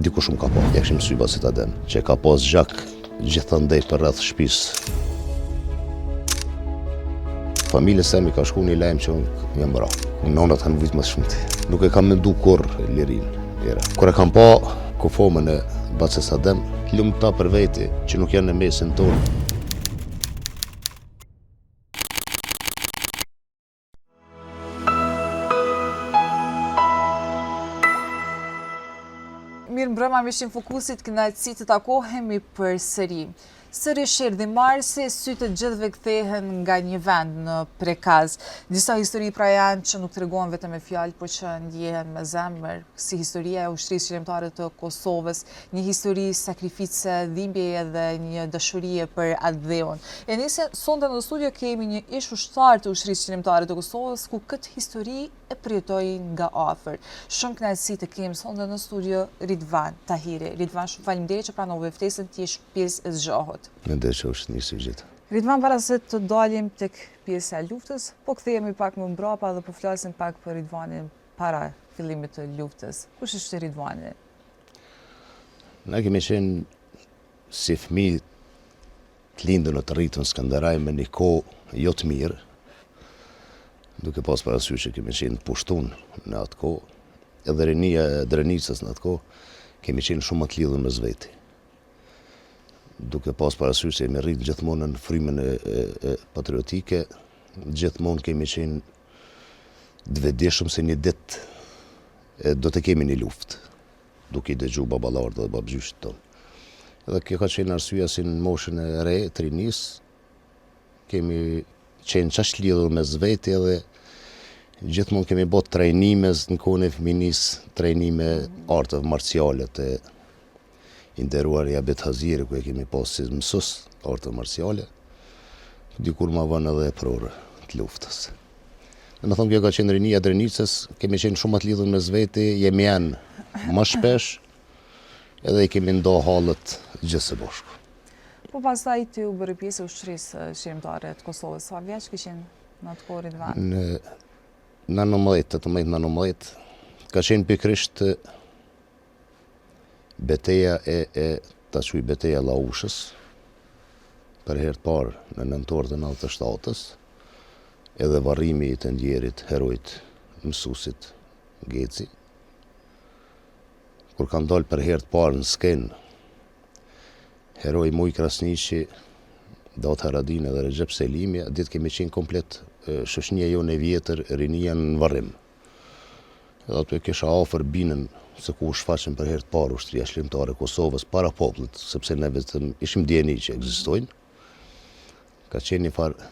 diku shumë ka po. Ja këshim sy basit adem, që ka pas gjak gjithandej për rreth shtëpisë. Familjes semi ka shku një lajm që unë jam bra. Nonat kanë vujt më shumë ti. Nuk e kam mendu kur lirin. Kur e kam pa kufomën e basit adem, lumë ta për veti që nuk janë në mesin tonë. Mirë mbrëma mishim fokusit, kënaqësi të takohemi përsëri. Sërish erdhi marsi, sytë të gjithëve kthehen nga një vend në prekaz. Disa histori pra janë që nuk tregohen vetëm me fjalë, por që ndjehen me zemër, si historia e ushtrisë qendrore të Kosovës, një histori sakrifice, dhimbje dhe një dashurie për atë dheun. E nisë sonte në studio kemi një ish ushtar të ushtrisë qendrore të Kosovës, ku këtë histori e përjetoi nga afër. Shumë kënaqësi të kemi sonte në studio Ridvan Tahiri. Ridvan, shumë faleminderit që pranove ftesën të jesh pjesë e zgjohut. Mendoj që është nisë gjithë. Ridvan, para se të dalim tek pjesa e luftës, po kthehemi pak më mbrapa dhe po flasim pak për Ridvanin para fillimit të luftës. Kush është Ridvani? Ne kemi qenë si fëmijë të lindur në të rritur në Skënderaj me një kohë jo të mirë, duke pas parasysh që kemi qenë pushtun në atë kohë, edhe rinia e Drenicës në atë kohë, kemi qenë shumë më të lidhur me zveti. Duke pas parasysh se jemi rritë gjithmonë në frymën e patriotike, gjithmonë kemi qenë të vetëdijshëm se një ditë do të kemi një luftë, duke I dëgju baballarët dhe babgjyshit tonë. Edhe kjo ka qenë arsyeja si në moshën e re, të rinis, kemi qenë qashtë lidhur me zveti edhe gjithmonë kemi bërë trajnime në kohën e fëminis, trajnime arteve marciale të nderuar Abet Haziri, ku e kemi pas si mësus arteve marciale, dikur ma vënë edhe prorë të luftës. Dhe me thonë kjo ka qenë rinia Drenicës, kemi qenë shumë të lidhur me zveti, jemi janë më shpesh, edhe I kemi ndo halët gjithë së bashku. Po pastaj ti u bëri pjesë e ushtrisë qendrore të Kosovës. Sa vjeç kishin në atë kohë Ridvan? Në 18 ka qenë pikrisht beteja ta quaj beteja Laushës, për herë të parë në nëntor të 97-ës, edhe varrimi I të ndjerit herojt mësusit Geci. Kur kanë dalë për herë të parë në skenë, heroj Muj Krasniqi, Daut Haradin edhe Recep Selimi, ditë kemi qenë komplet shoqënia jonë e vjetër, rinia në varrim. Edhe aty kisha afër binën se ku u shfaqen për herë të parë ushtria shqiptare e Kosovës para popullit, sepse ne vetëm ishim dieni që ekzistojnë. Ka qenë një farë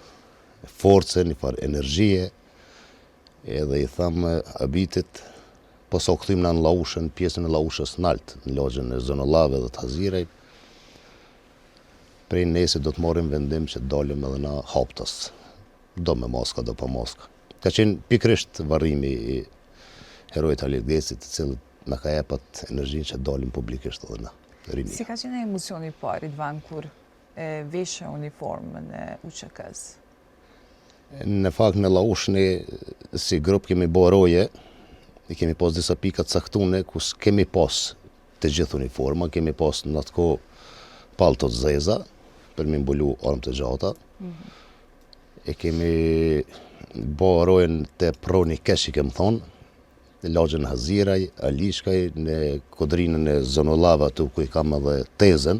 force, një farë energjie, edhe I thamë abitit, po sa u kthym në Laushën, pjesën e Laushës nalt, në lagjën e Zonollave dhe të Haziraj, prej nese do të marrim vendim që dalim edhe në Haptas, do me maska, do pa maska. Ka qenë pikrisht varrimi I herojt Halit Gecit, të cilët na ka jepat energjinë që dalim publikisht edhe në rini. Si ka qenë emocioni I parë Ridvan kur veshe uniformën e UÇK-s? Në fakt në Laushën si grup kemi bërë roje, I kemi pas disa pika të caktune ku kemi pas të gjithë uniforma, kemi pas në atë kohë palto të zeza për me mbulu armë të gjata. E kemi bërë rojen të proni kesh I kemë thonë, në lagjën Haziraj, Alishkaj, në kodrinën e Zonollava të ku I kam edhe tezën,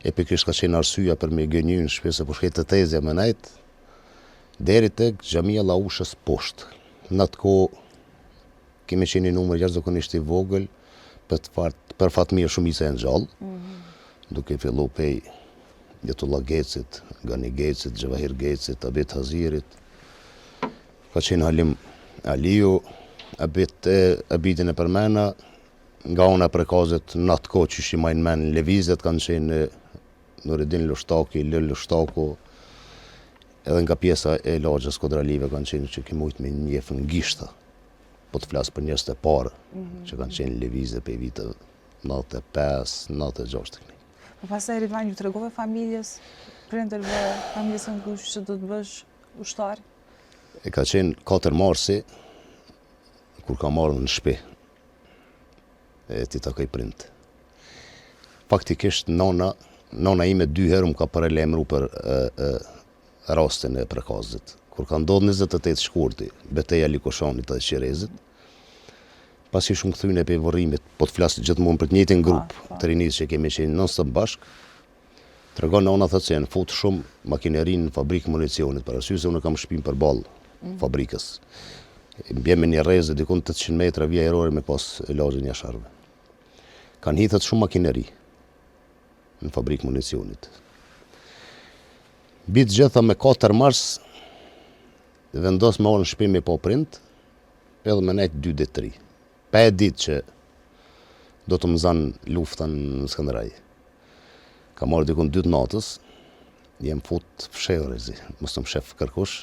e pikrisht ka qenë arsyeja për me gënjy në shpesë për shkejtë të tezja me najtë, deri tek xhamia Laushës poshtë. Në atë kohë kemi qenë një numër jashtëzakonisht I vogël, për fatmirë shumica e ngjallë, duke fillu pej Jetullah Gecit, Gani Gecit, Gjevahir Gecit, Abet Hazirit, ka qenë Halim Aliu, abitin e përmena, nga ona prekazet në atë kohë që shimajnë men levizet, kanë qenë Nureddin Lushtaki, Lël Lushtaku, edhe nga pjesa e lagjës Kodralive kanë qenë që ki mujtë me njefë në gishta, po të flasë për njës të parë, që kanë qenë levizet për viteve 95, 96 të këni. Po pastaj Ridvan ju tregove familjes, prindërve, familjes në ngushtë që do të bësh ushtar? E ka qenë 4 marsi, kur ka marrë në shtëpi, ti takoj prind. faktikisht nona ime 2 herë më ka paralajmëruar për rastin e Prekazit. Kur ka ndodhur 28 shkurti, betejë e Likoshonit dhe Qerezit, pasi shumë kthyen e pe varrimit, po të flas gjithmonë për të njëjtin grup të rinisë që kemi qenë non-stop bashk. Tregon nona thotë se janë fut shumë makinerinë në fabrikë municionit, për arsye se unë kam shtëpinë përballë fabrikës. Mbjem me një rrezë dikun 800 metra vija erore me pas lagjen jasharve. Kanë hithet shumë makineri në fabrikë municionit. Bitë gjitha me 4 mars, vendos me orën shpimi po prind, edhe me nejtë 2 ditë 3. Pa e ditë që do të më zanë luftën në Skënderaj. Ka marrë dikun 2 natës, jem fut fshehurizi, mos të më shef kërkush.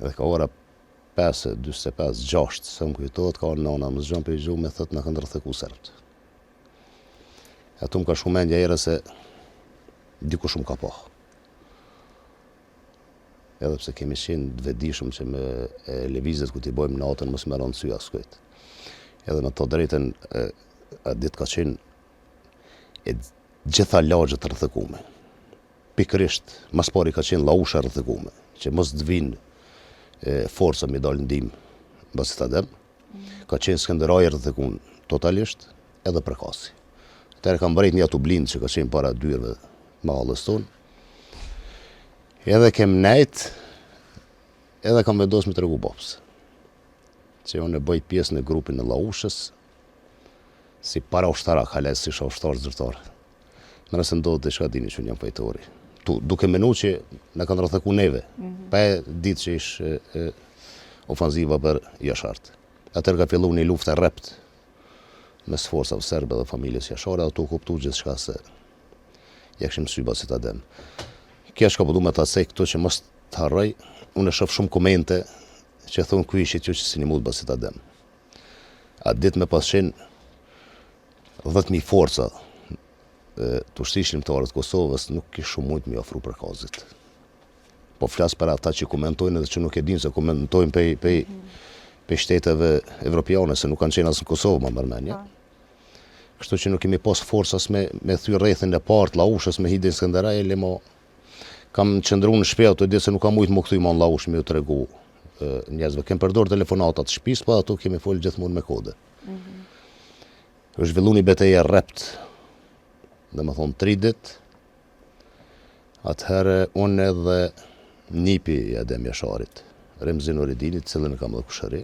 Edhe ka ora 5, 25, 6, se më kujtohet, ka nona më zgjon për i gjumë me thëtë në këndë rëtheku sërbt. Ato më ka shumë mendja ere se diku shumë ka po. Edhe pse kemi qenë të vedishëm që me levizet ku t'i bojmë natën, mos më rëndë sy askujt. Edhe me të drejten, atë ditë ka qenë e gjitha lagjet rrethekume. Pikërisht, mas pari ka qenë lausha rrethekume, që mos të vinë forca mi dalë ndim basi ta dem. Ka qenë Skënderaj rrethekun totalisht, edhe Prekasi. Atëherë kam mbrejt një atu blind që ka qenë para dyrëve mahallës tonë. Edhe kem nejt, edhe kam vendos me tregu babës. Që unë e bëj pjesë në grupin e laushës, si para ushtarak, halez si isha ushtar zyrtar. Nëse ndodhë të shka dini që unë jam fajtori. Duke menu që në kanë rrëtheku neve, pa e ditë që ishë ofanziva për jashartë. Atër ka fillu një luft e rept mes forcave serbe dhe familjes jashare, dhe tu kuptu gjithë shka se jakshim syba si ta dem. Kja shka përdu me ta sej këto që mos të harroj, unë e shof shumë komente që thonë ku ishit ju që si një mund basi ta dem. A dit me pas qenë 10.000 forca të ushtishlimtarët Kosovës nuk kishë shumë mujtë mi ofru Prekazit. Po flasë për ata që komentojnë edhe që nuk e dinë se komentojnë pe shteteve evropiane, se nuk kanë qenë asë në Kosovë, më mërmenja. Kështu që nuk kemi pas forcas me thy rrethin e partë, laushës me hidin Skënderaj, lemo kam qëndru në shpeja të ditë se nuk kam mujtë më këthy ma në laush me ju të regu njerëzve. Kem përdor telefonatat shpis, pa ato kemi folë gjithmonë me kode. është zhvillu një betejë rept, dhe më thonë 3 dit, atëherë unë edhe nipi i Adem Jasharit, Remzi Nuridinit, cilën e kam dhe kushëri,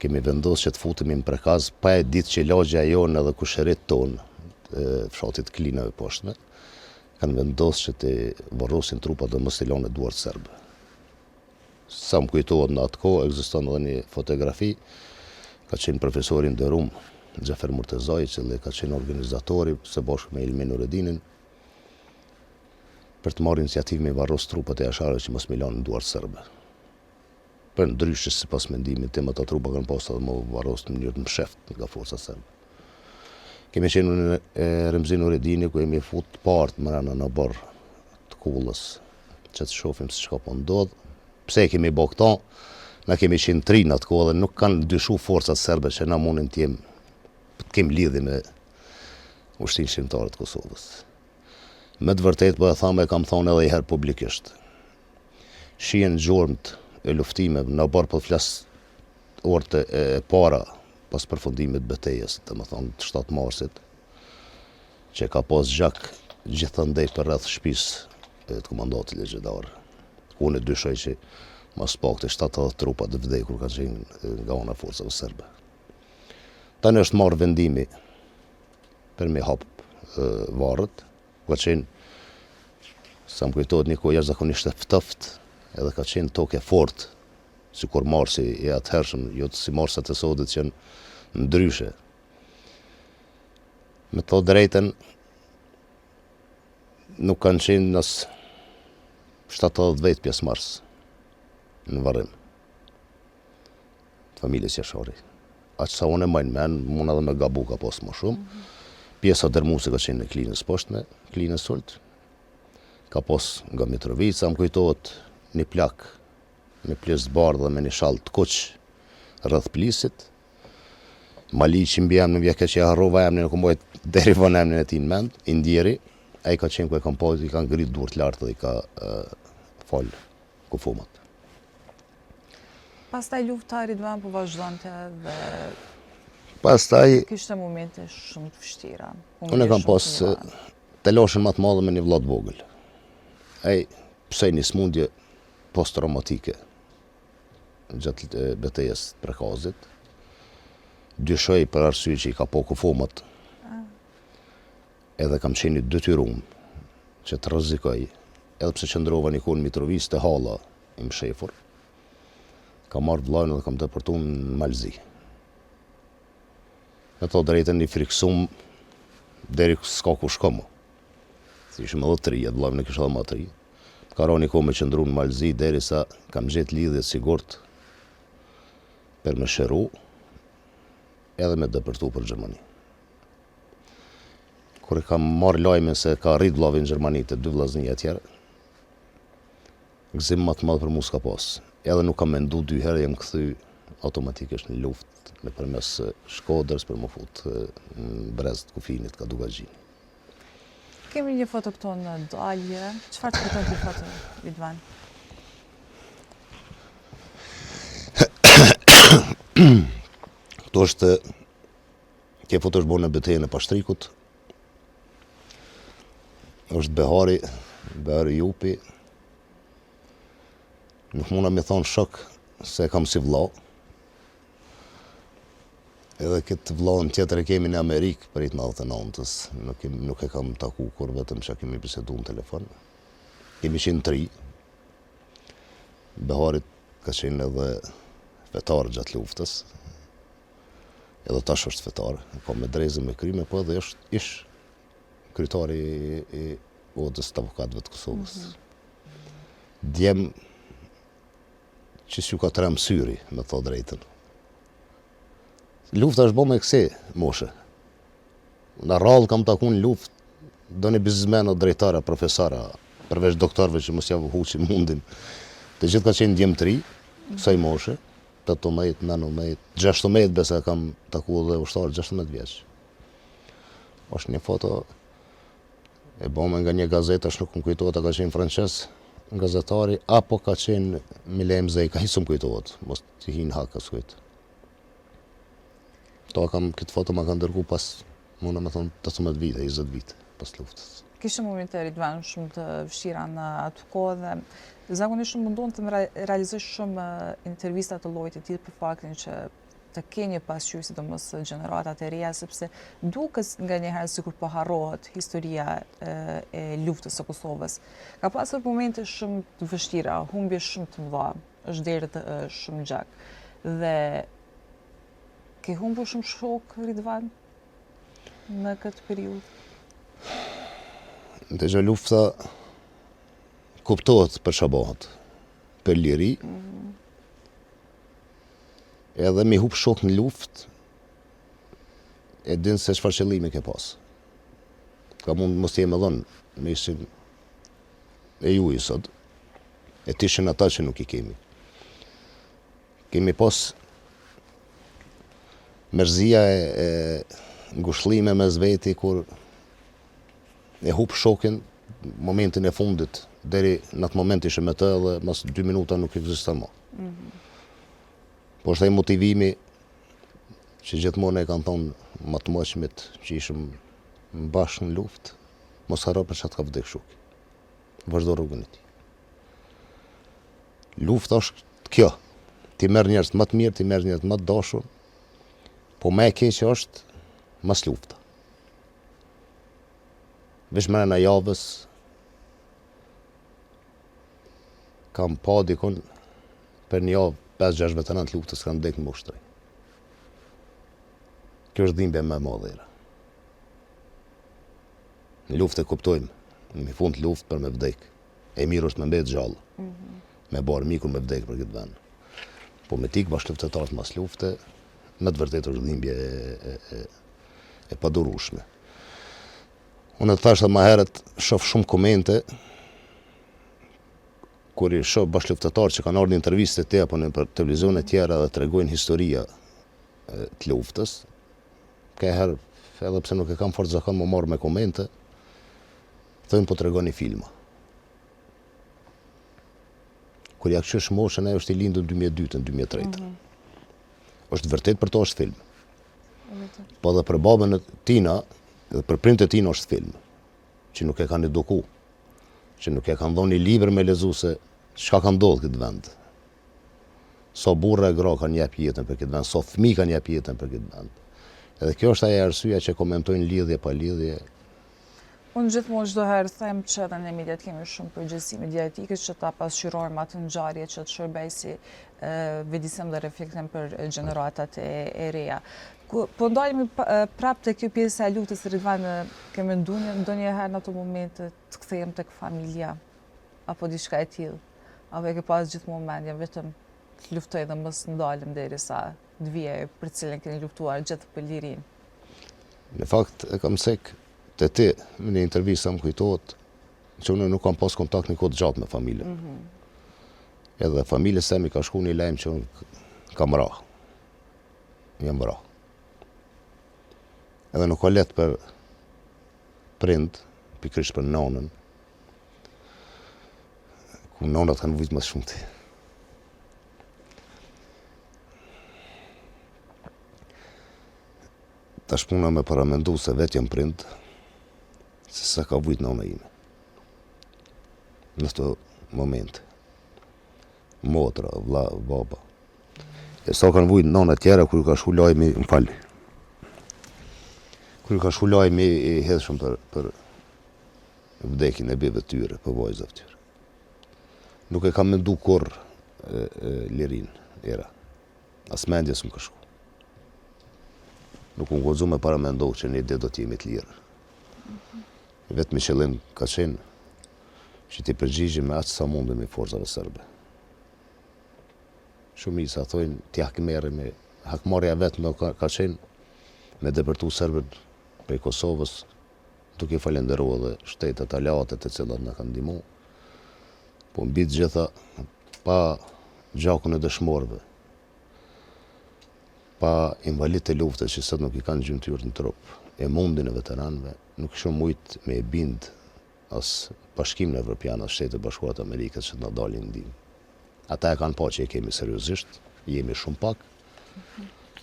kemi vendosë që të futemi në Prekaz, pa e ditë që lagja jonë edhe kushërit tonë, fshatit Klinave poshtme, kanë vendosë që të varrosin trupat dhe mos i lanë duart serbë. Sa më kujtohet në atë kohë, ekziston edhe një fotografi, ka qenë profesorin Dërum, Xhafer Murtezaj, që ka qenë organizatori, së bashku me Ilmin Nuridinin, për të marrë iniciativë me varros trupat e Jasharit që mos me lanë duart serbë. Për ndryshë, si pas mendimit tim, ata trupa kanë pas edhe më varros në mënyrë të msheft nga forca serbe. Kemi qenë në Remzi Nuridini, ku jemi fut partë mrena në barë të Kullës, që të shofim se çka po ndodh. Pse kemi bë këto? Na kemi qenë 3 në atë kohë dhe nuk kanë dyshu forcat serbe që na mundin të kem lidhje me ushtrinë shqiptare të Kosovës. Me të vërtetë, po e thamë, e kam thonë edhe herë publikisht. Shihen gjormt e luftimeve në barë, po të flas orët e para pas përfundimit betejës, të më thonë të 7 marsit, që ka pas gjak gjithandej për rreth shtëpisë të komandantit legjendar. Unë e dyshoj që mas pak të 70 trupa të vdekur ka qenë nga ana forcave serbe. Tani është marrë vendimi për me hap varret, ka qenë, sa më kujtohet, një kohë jashtëzakonisht e ftoftë, edhe ka qenë tokë e fortë, sikur marsi i atëhershëm, jo si marsat e sodit që janë ndryshe. Me të drejten, nuk kanë qenë nës 70 vjet pjesëmarrës në varrim të familjes Jashari. Aq sa unë e majnë men, mund edhe me gabu ka pas më shumë. Pjesa dërmuese ka qenë në Klinës poshtme, Klinës Sult. Ka pas nga Mitrovica, më kujtohet një plak me pjesë të bardhë dhe me një shall të kuq rreth plisit. Mali që mbi emnin vje që harrova emnin e kumbojt deri von emnin e tij në mend, i ndjeri, ai ka qenë ku e kam pojt, i kanë ngrit durët lartë dhe i ka fol kufumat. Pastaj lufta Ridvan po vazhdonte dhe Pastaj kishte momente shumë të vështira. unë e kam pas të loshën më të madhe me një vëlla të vogël. Ai pse një smundje post-traumatike gjatë betejës të Prekazit. Dyshoj për arsye që i ka po kufumat. Edhe kam qenë detyruar që të rrezikoj, edhe pse qëndrova një kohë në Mitrovic te halla i mshefur. Kam marrë vllajën dhe kam deportuar në Malzi. Me të drejtën i friksum deri s'ka ku shko më. Si ishim edhe të rija, vllajën e kisha edhe më të ri. Ka ra një kohë me qëndru në Malzi derisa kam gjetë lidhje sigurt për me shëru edhe me depërtu për Gjermani. Kur e kam marrë lajmin se ka rrit vllavi në Gjermani të dy vllaznia tjerë, gëzim më të madh për mua s'ka pas. Edhe nuk kam mendu dy herë, jam kthy automatikisht në luftë nëpërmes Shkodrës për më fut në Brest, kufinit, ka Dugagjini. Kemi një foto këto në dalje. Çfarë të kujton ti foto, Ridvan? Këto është, kjo foto është bërë në betejën e Pashtrikut. është Behari Jupi. Nuk muna me thonë shok se kam si vlla. Edhe këtë vllahën tjetër e kemi në Amerikë për i 99-ës. Nuk e kam taku kur, vetëm që kemi bisedu në telefon. Kemi qenë 3. Beharit ka qenë edhe fetar gjatë luftës. Edhe tash është fetar. Ka me drejzën me krime, po edhe është ish kryetari i odës të avokatëve të Kosovës. Djem që s'ju ka trem syri, me thot drejtën. Lufta është bo me kësi, moshe. Në rrallë kam taku në luft, do një biznesmena, drejtara, profesora, përveç doktorve që mos javë huqi mundin. Të gjithë ka qenë djem 3, kësaj moshe, 18, 19, 16 besa kam taku dhe ushtarë 16 vjeç. Është një foto e bome nga një gazetë, është nuk më kujtohet, a ka qenë Frances, gazetari, apo ka qenë Milem Zej, ka hisë më kujtohet, mos t'i hinë haka s'kujtë. Këtë foto ma kanë dërgu pas, muna me thonë, 18 vite, 20 vite, pas luftës. Kishte momente Ridvan shumë të vështira në atë kohë dhe zakonisht shumë mundon të më realizoj shumë intervista të llojit të tillë për faktin që të ke një pasqyrë, sidomos gjeneratat e reja, sepse duket nganjëherë sikur po harrohet historia e luftës së Kosovës. Ka pasur momente shumë të vështira, humbje shumë të mëdha, është deri shumë gjak. Dhe ke humbur shumë shok, Ridvan, në këtë periudhë? Në të gjë lufta kuptohet për shabohat, për liri, edhe mi hup shok në luft, e din se çfarë qëllimi ke pas. Ka mund mos t'jem e dhënë, me ishin e ju i sot, e tishin ata që nuk i kemi. Kemi pas mërzia e ngushëllime mes veti, kur e hup shokin momentin e fundit, deri në atë moment ishe me të dhe mas 2 minuta nuk ekziston më. Po është ai motivimi që gjithmonë e kanë thonë më të moshmit që ishim bashkë në luftë, mos harro për çat ka vdek shoku. Vazhdo rrugën e tij. Lufta është kjo. Ti merr njerëz më të mirë, ti merr njerëz më të dashur, po më e keqe është mas lufta. Veç mrena javës kam pa dikon për një javë 5-6 veterantë luftës kanë vdekë në moshtrej. Kjo është dhimbje më e madhe. Në luftë e kuptojmë, në fund të luftë për me vdekë. E mirë është me mbet gjallë, me barë mikur me vdekë për këtë vend. Po me tikë bashkë luftetarët mas lufte, me të vërtetë është dhimbje e padurueshme. Unë të thashtë dhe ma herët, shoh shumë komente, kur i shoh bashkëluftetarë që kanë ardhur në intervistë të apo në televizione tjera dhe tregojnë historia të luftës, Ka herë, edhe pse nuk e kam fort zakon më marrë me komente, thënë po të regoni filma. Kur ja këshësh moshën, ajo është i lindur në 2002, në 2003. Është vërtet për to është film. Po dhe për babën e tina, dhe për prindët e tina është film, që nuk e kanë eduku, që nuk e kanë dhoni një libër me lezu se çka ka ndodhur këtë vend. So burra e gra kanë jep jetën për këtë vend, so fëmijë kanë jep jetën për këtë vend. Edhe kjo është ajo arsyeja që komentojnë lidhje pa lidhje. Unë gjithmonë çdo herë them që edhe ne mediat kemi shumë përgjegjësi mediatike që ta pasqyrojmë atë ngjarje që të shërbej si vedisim dhe reflektim për gjeneratat e reja. Po ndalemi prapë te kjo pjesa e luftës, Ridvan, ke menduar ndonjëherë në ato momente të kthehem tek familja apo diçka e tillë? Apo e ke pas gjithmonë mendjen vetëm të luftoj dhe mos ndalem derisa të vijë për cilën keni luftuar gjithë për lirinë? Në fakt e kam sek te ti në një intervistë më kujtohet që unë nuk kam pas kontakt një kohë gjatë me familjen. Edhe familjes se mi ka shku një lajm që unë kam ra. Jam ra. Edhe nuk ka let për prind, pikërisht për nonën, ku nonat kanë vujt më shumë ti. Tash puna me paramendu se vetë jam prind, se sa ka vujt nona ime. Në këto momente. Motra, vlla, baba. E sa kanë vujt nona tjera kur ka shku lajmi, më falni. Kur ka shku lajmi i hedhshëm për vdekjen e bijve tyre, për vajzat tyre. Nuk e kam mendu kur lirin era. As mendje s'm ka shku. Nuk unë gozu me paramendu që një ditë do t'jemi të lirë. Vetëm qëllim ka qenë që t'i përgjigjim me aqë sa mundemi forcave serbe. Shumica thojnë t'i hakmeri me hakmarja vetëm ka qenë me depërtu serbët prej Kosovës, duke falenderu edhe shtetet aleate të cilat na kanë ndihmu. Po mbi të gjitha pa gjakun e dëshmorëve, pa invalidët e luftës që sot nuk i kanë gjymtyrë në trup, e mundin e veteranëve, nuk shumë mujt me e bind as Bashkimin Evropian, as Shtetet Bashkuara të Amerikës që na dalin ndihmë. Ata e kanë pa që e kemi seriozisht, jemi shumë pak,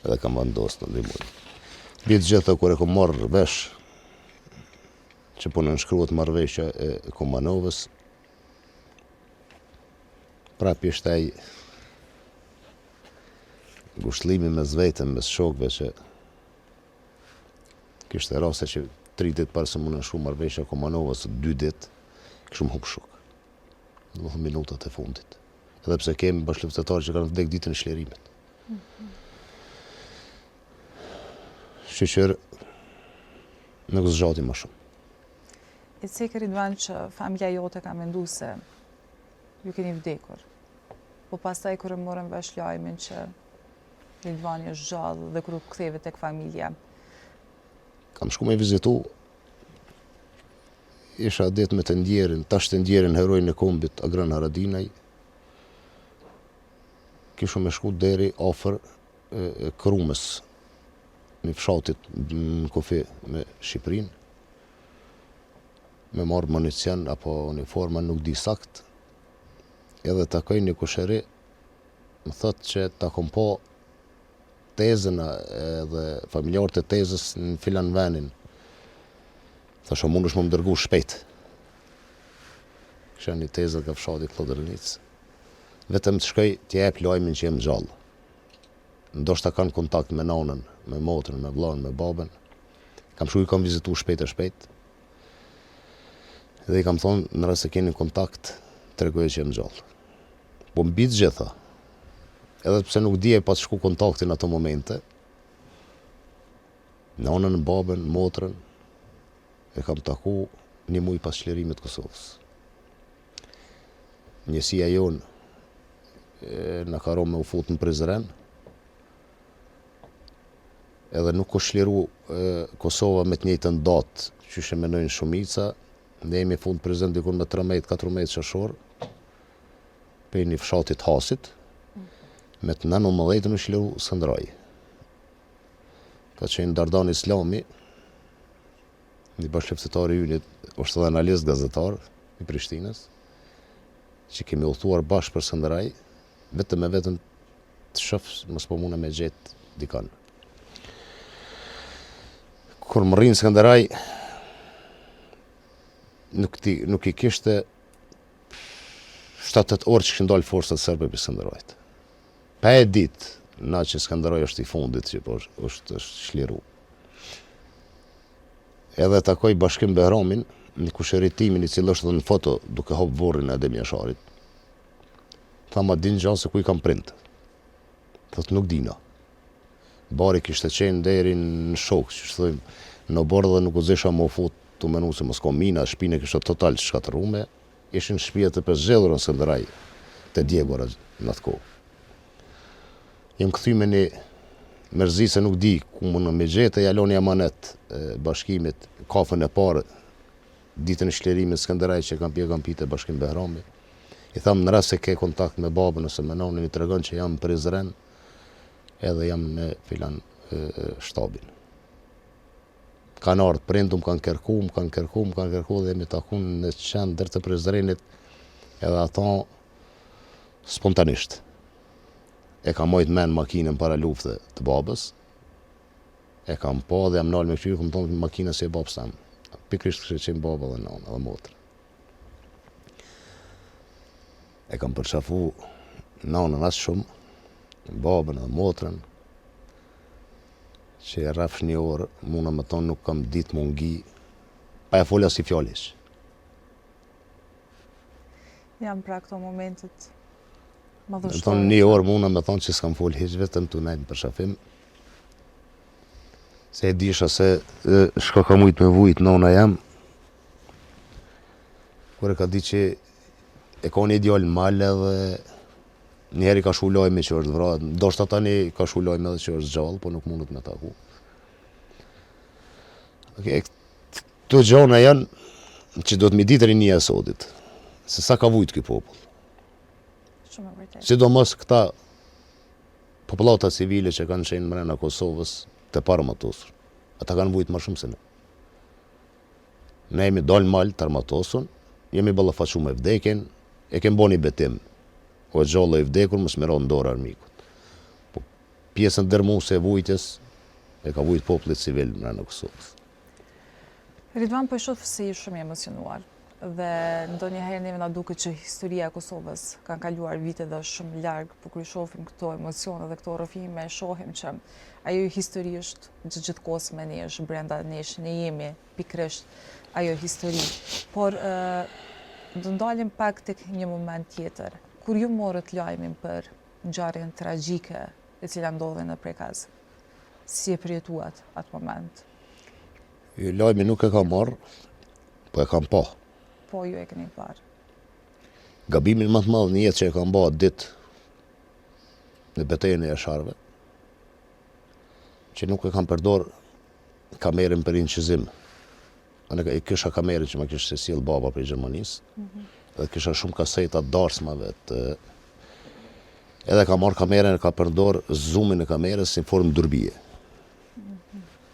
edhe kam vendosur të ndihmojmë. Mbi të gjitha kur e kom marrë vesh që po nënshkruhet marrëveshja e Kumanovës, prapë ishte ai ngushëllimi mes vetëm, mes shokëve që kishte raste që 3 ditë para se më nënshkru marrëveshja e Kumanovës, 2 ditë, kishëm humb shok. Do të thënë minutat e fundit. Edhe pse kemi bashkëluftëtarë që kanë vdekur ditën e shlerimit. Shqyqër nuk zgjati më shumë. E cekë Ridvan që familja jote ka mendu se ju keni vdekur. Po pastaj kur e morën vesh lajmin që Ridvani është gjallë dhe kur u ktheve tek familja. Kam shku me vizitu, isha ditë me të ndjerin, tash të ndjerin herojnë e kombit Agran Haradinaj, kishu me shku deri ofër Krumës, një fshatit në kufi me Shqipërinë, me marrë municion apo uniforma nuk di sakt, edhe takoj një kusheri, më thot që ta kom po tezën edhe familjarët e tezës në filan venin. Thasha mund është më dërgu shpejt. Kisha një tezët nga fshati Klodërnic. Vetëm të shkoj t'ja jep lajmin që jem gjallë. Ndoshta kanë kontakt me nonën, me motrën, me vllahën, me babën. Kam shku i kam vizitu shpejt e shpejt. Dhe i kam thonë, në rast se keni kontakt, tregoj që jem gjallë. Po mbi të gjitha, edhe pse nuk dije pas shku kontaktin ato momente, nonën, babën, motrën, e kam taku një muj pas çlirimit të Kosovës. Njësia jonë na ka ro me u fut në Prizren, edhe nuk ko shliru Kosova me të njëjtën datë që she menojnë shumica, ne jemi fut në Prizren dikun me 13-14 qershor, pe një fshatit Hasit, me të 19 në shliru Skënderaj. ka qenë Dardan Islami, një bashkëftëtar i ynë, është edhe analist gazetar i Prishtinës, që kemi udhëtuar bashkë për Skënderaj, vetëm të shoh mos po muna me gjetë dikon. Kur më rrinë Skënderaj, nuk i kishte 7-8 orë që kishin dalë forcat serbe për Skënderajt. Pa e ditë, na që Skënderaj është i fundit që është shliru. Edhe takoj Bashkim Behramin, në kushëritimin i cilë është dhe në foto duke hop vorrin e Adem Jasharit. Tha ma din gjanë se ku i kam print. Thot nuk dina. Bari kishte qenë deri në shok, që thëjmë, në borë dhe nuk u zesha më fut të menu se mos kom mina, shpine kishte total shkatërume, ishin shpia të pëzgjedhur në Skënderaj, të djegora në atë kohë. Jem këthy me një mërzi se nuk di ku më në me gjete, jaloni amanet bashkimit, kafën e parë, ditën e shlerimit Skënderaj që kam pite Bashkim Behrami. I thamë në rast se ke kontakt me babën ose me nonën, i tregon që jam Prizren, edhe jam në filan shtabin. Kanë ardhë prindum, kanë kërku dhe jemi takun në qendër të Prizrenit, edhe ata spontanisht. E kam mojt men makinën para lufte të babës, e kam pa dhe jam nalë me këshyrë, këmë tonë makinën si e babës tam. Pikrisht kështë qenë baba dhe nana dhe motër. E kam përshafu nanën asë shumë, babën dhe motrën, që e rrafsh një orë, muna me tonë nuk kam ditë mungi, pa e folja si fjallish. Jam pra këto momentet Me madhështore. tonë një orë muna me tonë që s'kam folë hiç, vetëm të nejtë për shafim. Se e disha se shka ka mujt me vujt nona jam, kur e ka di që e ka një djallë malë dhe njëheri ka shulojme që është vrarë, ndoshta tani ka shulojme edhe që është gjallë, po nuk mundet me taku. Këto gjona janë që do të mi ditë rinia e sotit, se sa ka vujt këj popull. Shumë e vërtetë. Sidomos këta popullata civile që kanë qenë mrena Kosovës të parëmatosur. Ata kanë vujt më shumë se ne. Ne jemi dalë malë të armatosun, jemi ballafaqu me vdekin, e kem bo një betim. O gjallë i vdekur, më smiro në dorë armikut. Po, pjesën dërmuese e vujtjes e ka vujt popullit civil mrena Kosovës. Ridvan, po shoh se je shumë i emocionuar dhe ndonjëherë neve na duket që historia e Kosovës kanë kaluar vite dhe është shumë larg, por kur i shohim këto emocione dhe këto rrëfime, shohim që ajo histori është gjithkohës me ne, është brenda nesh, ne jemi pikërisht ajo histori. Por do ndalim pak tek një moment tjetër. Kur ju morët lajmin për ngjarjen tragjike e cila ndodhi në Prekaz, si e përjetuat atë moment? Lajmi nuk e kam marrë, po e kam pa. Po ju e keni parë. Gabimin më të madh në jetë që e kam ba ditë në betejën e Jasharëve, që nuk e kam përdor kamerën për inqizim. Unë kisha kamerën që më kishte sjell baba për Gjermanisë, dhe kisha shumë kaseta darsmave edhe ka marrë kamerën e ka përdor zoomin e kamerës në formë durbije.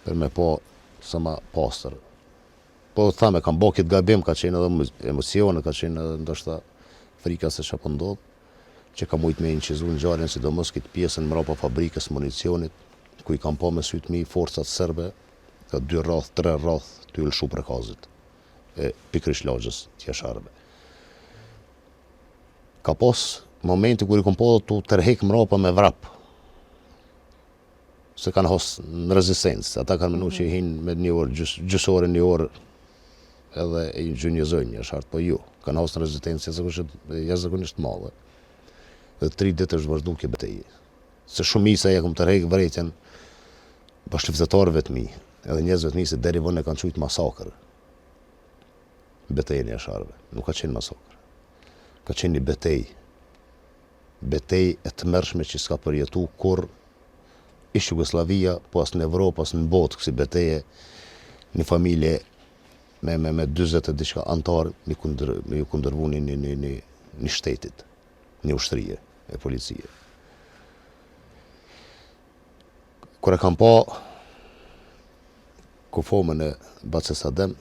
Për me po sa ma pastër. Po thame, kam bo këtë gabim, ka qenë edhe emocione, ka qenë edhe ndoshta frika se që pëndodh, që ka mujt me inqizu në ngjarjen, sidomos këtë pjesën mrapa fabrikës municionit, ku i kam po me sytë mi forcat serbe, ka 2 rrath, 3 rrath të lëshu Prekazit, e pikërisht lagjës të Jasharëve. Ka pos momenti kur i kom po të tërhek mrapa me vrap, se kanë hos në rezistencë, ata kanë menu që i hinë me 1 orë, gjysore 1 orë, edhe i gjynjëzojnë një shartë, po ju, kanë hos në rezistencë jashtëzakonisht madhe. Dhe 3 ditë është vazhdu kjo betejë. Se shumica ja kom tërhek vërejtjen bashkëftetarëve të mi, edhe njerëzve të mi se deri vonë e kanë qujtë masakër. Betejën e Jasharëve, nuk ka qenë masakër. Ka qenë një betejë. Betejë e të mërshme që s'ka përjetu kur ish Jugoslavia, po as në Evropë, as në botë, kësi beteje, një familje me 20 e diçka antarë me ju kundërvu një shtetit, një ushtrije e policie. Kur e kam pa kufomën e Baces Adem,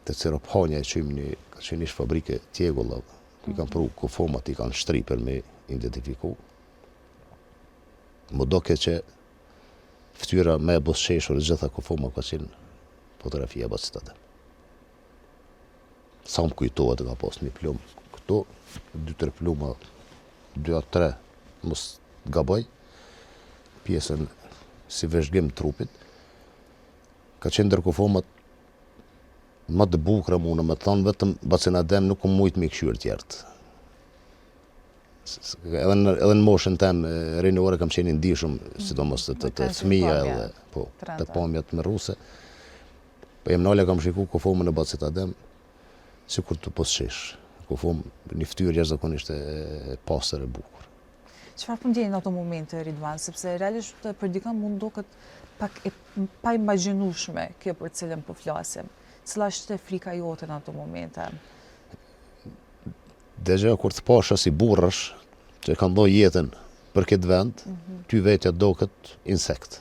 të Cerop Hanja e qymë ka qenë ish fabrike tjegullav, i kanë pru kufomat, i kanë shtri për me identifiku. Më doke që ftyra me e busqeshur e gjitha kufoma ka qenë fotografia e Baces Adem. Sa më kujtohet ka pas një plumë këto, 2-3 pluma, 2-3, mos gaboj, pjesën si veshgim trupit, ka qenë ndër kufomat më të bukra muna me thonë, vetëm Bacin Adem nuk mujt me këshyër tjertë. Edhe në moshën tem rinore kam qenë ndihshëm, sidomos të fëmija edhe të pamjat me ruse. Po jem nale kam shiku kufomën e Bacit Adem, si kur të posqesh. Kufom një ftyrë jashtëzakonisht e pastër e bukur. Çfarë po ndjeni në ato momente, Ridvan, sepse realisht për dikën mund duket pak e pa imagjinueshme kjo për cilën po flasim. Cila është frika jote në ato momente? Deja kur të pasha si burrash që kanë dhënë jetën për këtë vend, ty vetja do këtë insekt.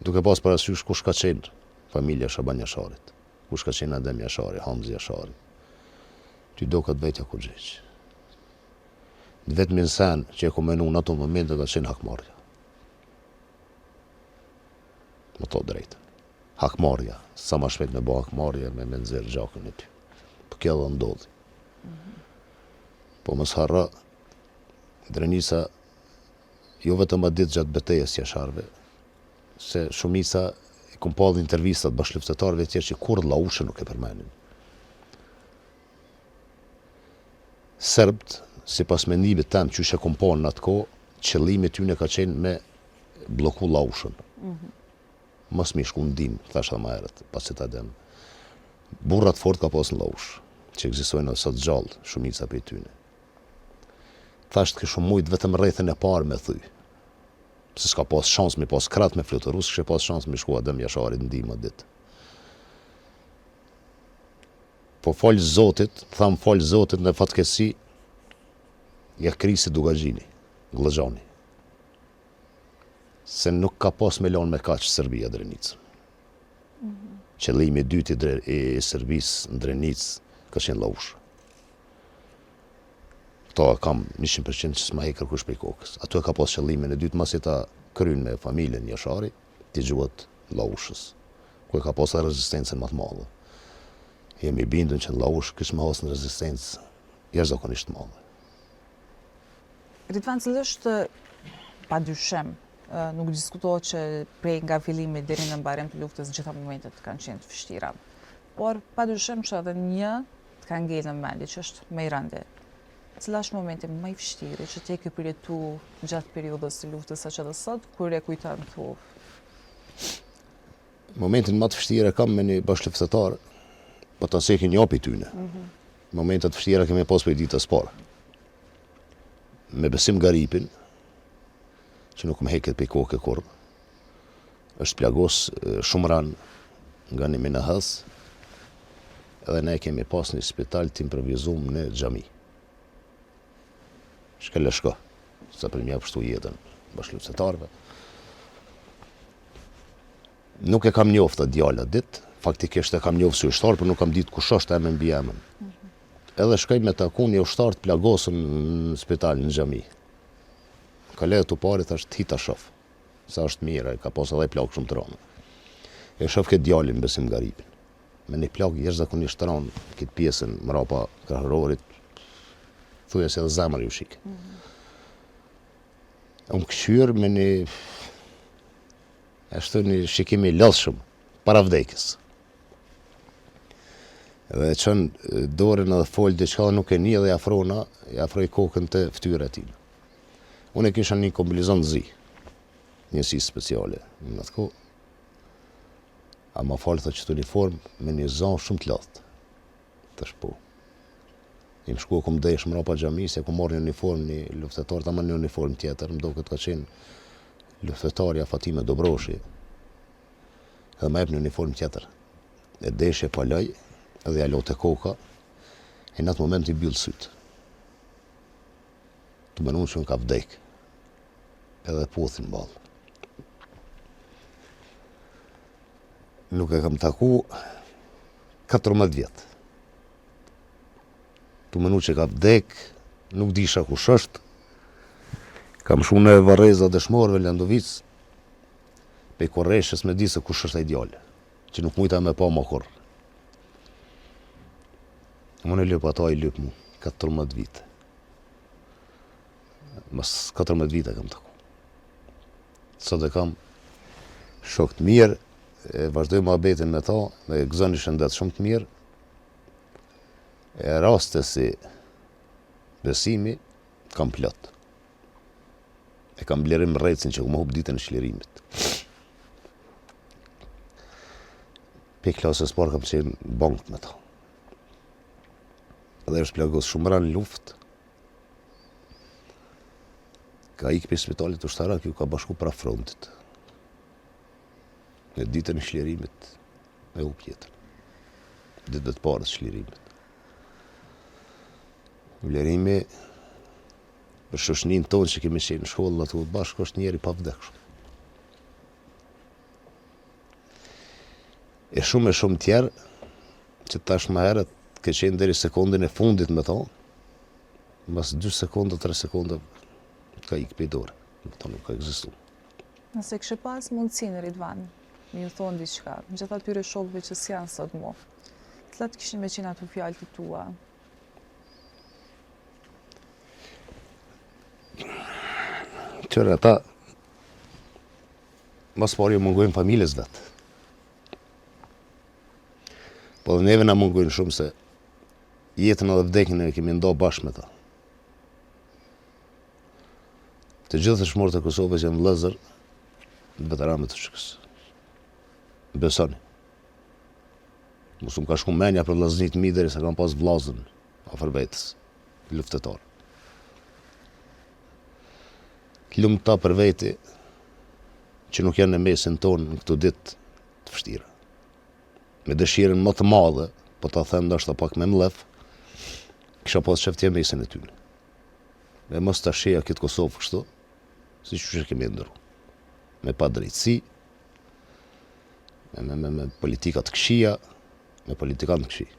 Duke pas parasysh kush ka qenë familja Shaban Jasharit, kush ka qenë Adem Jashari, Hamzi Jashari, ty do këtë vetja ku gjeq. Në vetëm insan që e ku menu në ato momente ka qenë hakmarja. Më to drejtën. Hakmarja, sa ma shpejt me bo hakmarja me nxerr gjakën e ty. Po kjo dhe ndodhi. Po mos harra, Drenica, jo vetëm a ditë gjatë betejës Jasharve, se shumica i kom pa dhe intervistat bashkëluftëtarëve tjerë që kur Llaushën nuk e përmenin. Serbt, si pas mendimit tem që kom pa në atë kohë, qëllimi tyne ka qenë me bloku Llaushën. Mos mi shku ndim, thashtë dhe ma herët, Bacit Adem. Burrat fort ka pas në Llaush, që egzistojnë sot gjallë, shumica për tyne. Thashtë këshu mujt vetëm rrethën e parë me thy. Se s'ka pas shans me pas krat me fluturus, kështë pas shans me shku Adem Jasharit ndim atë ditë. Po falë Zotit, tham falë Zotit në fatkesi, ja krisi Dugagjini, Glëxhani. Se nuk ka pas me lanë me kaqë Serbia Drenicë. Qëllimi i dytë i Serbisë në Drenicë ka qenë Llaush. Këto kam 100% që s'ma hekër kush prej kokës. Ato e ka pas qëllimin e dytë, masi ta kryn me familjen Jashari, ti gjuhet Llaushës, ku e ka pas rezistencën më të madhe. Jemi bindun që në Llaush kështë me hasë në rezistencë jashtëzakonisht madhe. Ridvan, cilë është padyshim, nuk diskutohet që prej nga fillimi deri në mbarim të luftës gjitha momentet kanë qenë të vështira. Por padyshim që edhe një të kanë ngel në mendje që është më i rëndi. Cila është momenti më i vështirë që te ke përjetu gjatë periudhës të luftës saq edhe sot, kur e kujton këtu? Momentin më të vështirë kam me një bashkëluftëtar, po ta sekin një api tyne. Momentet të vështira kemi pas për ditës parë. Me Besim Garipin, që nuk më heket për i koke kur, është plagos shumë ranë nga një minahës, edhe ne kemi pas një spital të improvizum në xhami. Shkele shko, sa për mja pështu jetën bashkëluftëtarëve. Nuk e kam njoftë atë djallë atë ditë, faktikisht e kam njoftë si ushtarë, për nuk kam ditë kush është emën mbi emën. Edhe shkoj me taku një ushtar të plagosën në spital në xhami. Ka lejë të parit është hita shof, sa është mire, ka pas edhe i plak shumë të ranë. E shof këtë djallin Besim Garipin, me një plak jashtëzakonisht të ranë, këtë pjesën mrapa krahërorit, thuja se edhe zemër ju shikë. Unë këshyr me një, ashtu një shikimi lëllshëm, para vdekjes. Dhe qënë dorën edhe folë diçka nuk e një dhe i afroj kokën të ftyre e tina. Unë e kisha një kombilizon zi, njësi speciale në atë kohë. A ma falë të qëtë uniform me një zonë shumë të lodhtë. Të shpo. I më shku e kom desh mrapa xhami, se kom marrë një uniform një luftetar, ta më një uniform tjetër, më do këtë ka qenë luftetarja Fatime Dobroshi. Edhe ma jep një uniform tjetër. E deshe palaj, edhe ja lote koka, e në atë moment i byllë sytë. Të mënun që në ka vdek, edhe pothin balë. nuk e kam taku 14 vjetë. Tu menu që ka vdek, nuk disha kush është. Kam shku në Varreza dëshmorëve Landovic, pe korreshës me di se kush është ai djalë, që nuk mujta me pa më kurr. Unë e lyp ata, i lyp mu, 14 vite. Mas 14 vite kam taku. Sot e kam shok të mirë, e vazhdoj mohabetin me ta, me gëzon i shëndet shumë të mirë. E raste si besimi, kam plot. E kam blerim rrecin që ku më hub ditën e çlirimit. Pe klasës parë kam qenë bank me ta. Dhe është plagos shumë ranë luft. Ka ikë për spitalit ushtarak, ju ka bashku pra frontit. Në ditën e çlirimit me u pjetën. Ditët e parë të çlirimit. Vlerimi për shoshnin tonë që kemi qenë në shkollë aty bashkë është njeri pa vdekshëm. E shumë tjerë që tash më herët ke qenë deri sekondin e fundit me ta, mas 2 sekonda, 3 sekonda ka ikë për dorë, ta nuk ka ekzistu. Nëse kështë pas mundësinë, Ridvan, me ju thonë diçka, në gjitha tyre shokëve që s'janë sot mo, të latë kishin me qenë ato fjalët të tua? Qërë ata, mas pari ju mungojnë familjes vetë. Po dhe neve na mungojnë shumë se jetën edhe vdekjen e kemi ndo bashkë me ta. Të gjithë shmorët e Kosovës janë vëllezër veteranët të shkës. Besoni. Mos më ka shku menja për vëllëznit mi deri se kam pas vllazën afër vetës, luftetar. Lumë ta për veti që nuk janë në mesin tonë në këto ditë të vështira. Me dëshirën më të madhe, po ta them ndoshta pak me mlef, kisha pas çeftje mesin e tyne. Me mos ta sheja këtë Kosovë kështu, si që kemi ndërru. Me pa drejtësi, me politikat të këqija, me politikat të këqij.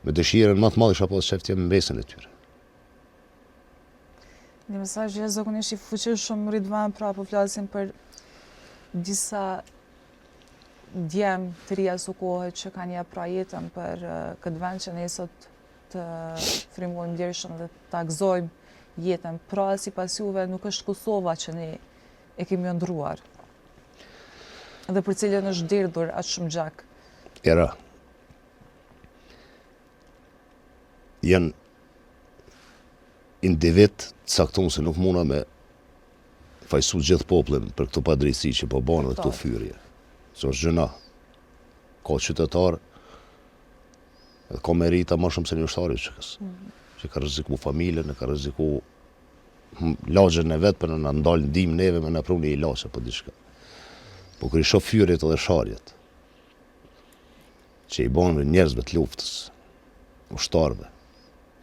Me dëshirën më të madhe kisha pas çeftje me mesin e tyre. Një mesazh që zakonisht i fuqishëm, Ridvan, pra po flasim për disa djem të rria su kohët që kanë jep pra jetën për këtë vend që ne sot të frymojmë ndershëm dhe ta gëzojmë jetën. Pra sipas juve nuk është Kosova që ne e kemi ndruar dhe për cilën është derdhur aq shumë gjak. Era. Janë individ të caktuar se nuk muna me fajsu gjithë popullin për këtë padrejtësi që po bën dhe këto fyrje. Se është gjëna. Ka qytetar dhe ka merita më shumë se një ushtari që ka rreziku familjen, ka rreziku lagjen e vetë për në ndalë ndim neve me në pruni i lashe për diçka. Po kër i shoh fyrjet edhe sharjet që i banë njerëzve të luftës, ushtarve,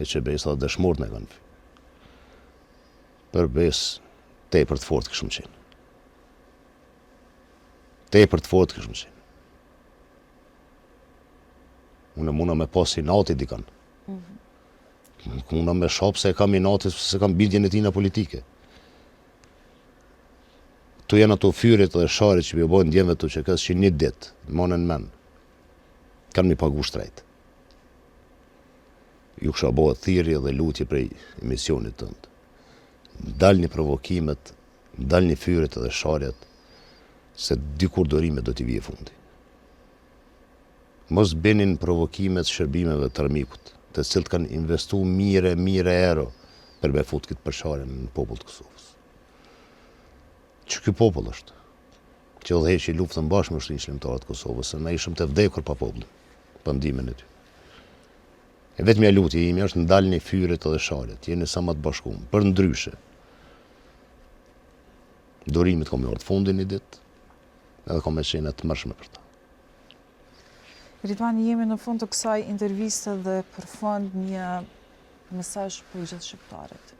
e që besa dhe dëshmorët në kanë për besë tepër të fortë këshëm qenë. Tepër të fortë këshëm qenë. Unë muna me pas i nati dikan. Muna me shapë se e kam i nati se kam bindjen e tina politike. Tu janë ato fyrjet dhe sharit që bjobojnë djemve tu që kësë që një dit, monën men, kanë mi pagu shtrejt. Ju kësha bëhet thirrje dhe lutje prej emisionit tëndë. Dalni provokimet, dalni fyrjet dhe sharjet, se dikur dorime do t'i vije fundi. Mos benin provokimet shërbimeve të armikut, të cilët kanë investu mire euro për me fut këtë përsharjen në popull të Kosovës. Që ky popull është, që dhe heqi luftën bashkë me shtrinjë shlimtarët të Kosovës, se na ishëm të vdekur pa popullin, pa ndimin e ty. E vetmja lutje ime është ndalni fyrjet dhe sharjet, jeni sa më të bashkuar, për ndryshe. Dorimit kom ardhur fundin një ditë, edhe kom e qenë të mërshme për ta. Ridvan, jemi në fund të kësaj interviste dhe për fund një mesazh për gjithë shqiptarët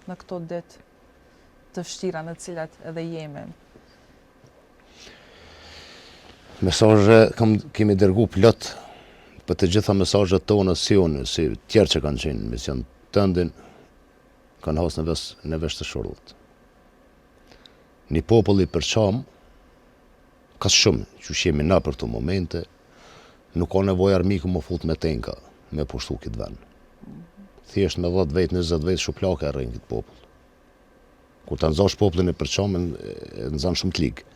në këto ditë të vështira në cilat edhe jemi. Mesazhe kemi dërgu plot për të gjitha mesazhet tona si unë, si tjerë që kanë qenë në mision tëndin, kanë hasë në vesh të shurullt. Një popull i përqam, ka shumë që shemi na për të momente, nuk ka nevojë armiku më fut me tenka, me pushtu këtë vend. Thjesht me 10 vjet, 20 vjet shuplake e rrin këtë popull. Kur ta nxosh popullin e përqam, e nxan shumë të ligë.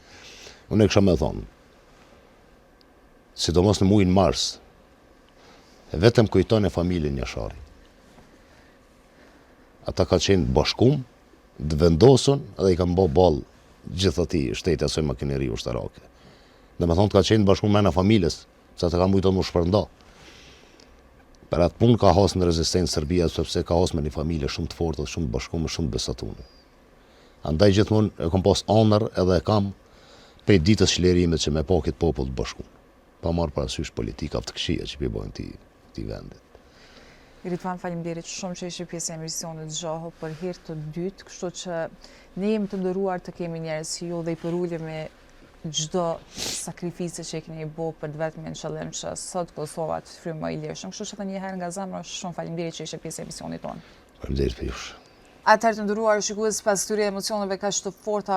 Unë e kisha me thonë, sidomos në muajin mars, vetëm kujton e familjen Jashari. Ata ka qenë bashkum, të vendosën edhe i kanë bë ballë gjithë atij shteti asoj makineri ushtarake. Dhe me thonë të ka qenë bashkum me në familjes, se ata ka mujton më shpërnda. Për atë punë ka hasë në rezistencë Serbia, sepse ka hasë me një familje shumë të fortë, shumë të bashkume, shumë të besatune. Andaj gjithmonë e kam pas anër edhe e kam prej ditës shlerimet që me pa këtë popull të bashkuar. Pa marrë parasysh politika të këqija që përbojnë ti vendit. Ritvan, faleminderit shumë që ishe pjesë e emisionit Zhoho për hir të dytë, kështu që ne jemi të nderuar të kemi njerëz si ju dhe i përullemi çdo sakrificë që e keni bë për vetëm në qëllim që sot Kosova të frymë më i lirshëm. Kështu që edhe një herë nga zemra shumë faleminderit që ishe pjesë e emisionit tonë. Faleminderit për jush. Atëherë të nderuar shikues, pas këtyre emocioneve kaq të forta,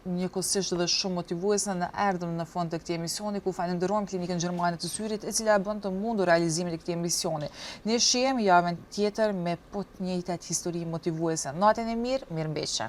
njëkohësisht dhe shumë motivuese, në erdhëm në fund të këtij emisioni ku falenderojmë Klinikën Gjermane të Syrit, e cila bën të mundur realizimin e këtij emisioni. Ne shihemi javën tjetër me po të njëjtat histori motivuese. Natën e mirë, mirëmbëjtje.